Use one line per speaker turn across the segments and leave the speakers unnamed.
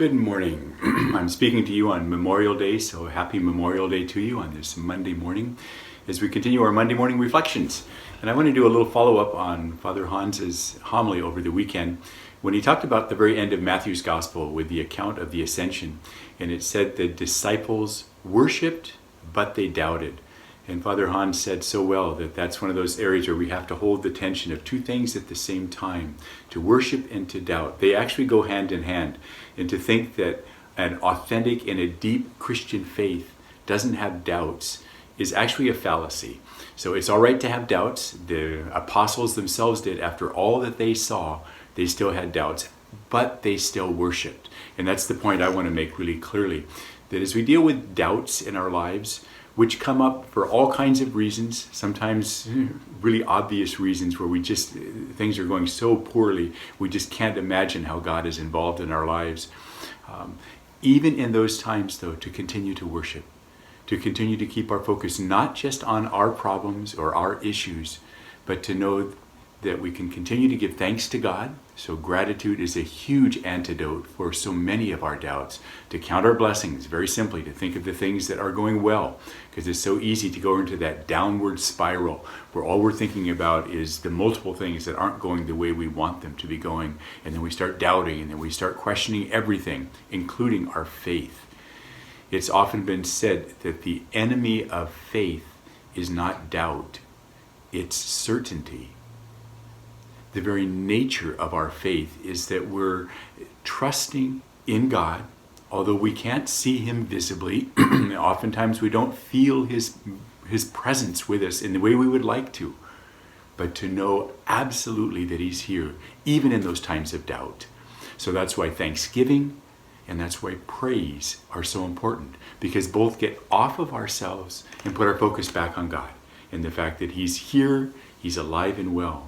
Good morning. I'm speaking to you on Memorial Day, so happy Memorial Day to you on this Monday morning as we continue our Monday morning reflections. And I want to do a little follow-up on Father Hans's homily over the weekend when he talked about the very end of Matthew's Gospel with the account of the Ascension. And it said the disciples worshipped, but they doubted. And Father Hans said so well that that's one of those areas where we have to hold the tension of two things at the same time, to worship and to doubt. They actually go hand in hand. And to think that an authentic and a deep Christian faith doesn't have doubts is actually a fallacy. So it's all right to have doubts. The apostles themselves did. After all that they saw, they still had doubts, but they still worshiped. And that's the point I want to make really clearly, that as we deal with doubts in our lives, which come up for all kinds of reasons, sometimes really obvious reasons where things are going so poorly, we just can't imagine how God is involved in our lives. Even in those times, though, to continue to worship, to continue to keep our focus not just on our problems or our issues, but to know that we can continue to give thanks to God. So gratitude is a huge antidote for so many of our doubts. To count our blessings, very simply, to think of the things that are going well, because it's so easy to go into that downward spiral where all we're thinking about is the multiple things that aren't going the way we want them to be going. And then we start doubting, and then we start questioning everything, including our faith. It's often been said that the enemy of faith is not doubt, it's certainty. The very nature of our faith is that we're trusting in God, although we can't see Him visibly. Oftentimes we don't feel His presence with us in the way we would like to, but to know absolutely that He's here, even in those times of doubt. So that's why thanksgiving and that's why praise are so important, because both get off of ourselves and put our focus back on God and the fact that He's here, He's alive and well.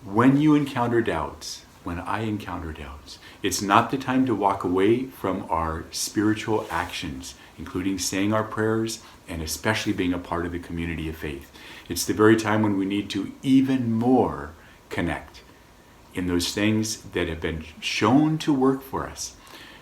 When you encounter doubts, when I encounter doubts, it's not the time to walk away from our spiritual actions, including saying our prayers and especially being a part of the community of faith. It's the very time when we need to even more connect in those things that have been shown to work for us.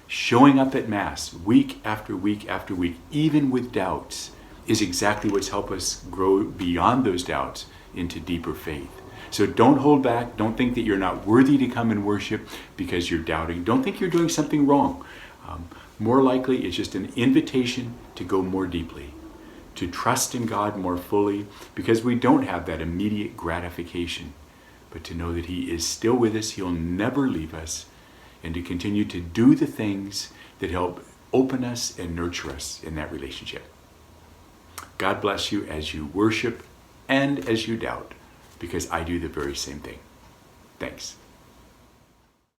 Showing up at Mass week after week after week, even with doubts, is exactly what's helped us grow beyond those doubts into deeper faith. So don't hold back. Don't think that you're not worthy to come and worship because you're doubting. Don't think you're doing something wrong. More likely, it's just an invitation to go more deeply, to trust in God more fully, because we don't have that immediate gratification, but to know that He is still with us, He'll never leave us, and to continue to do the things that help open us and nurture us in that relationship. God bless you as you worship and as you doubt, because I do the very same thing. Thanks.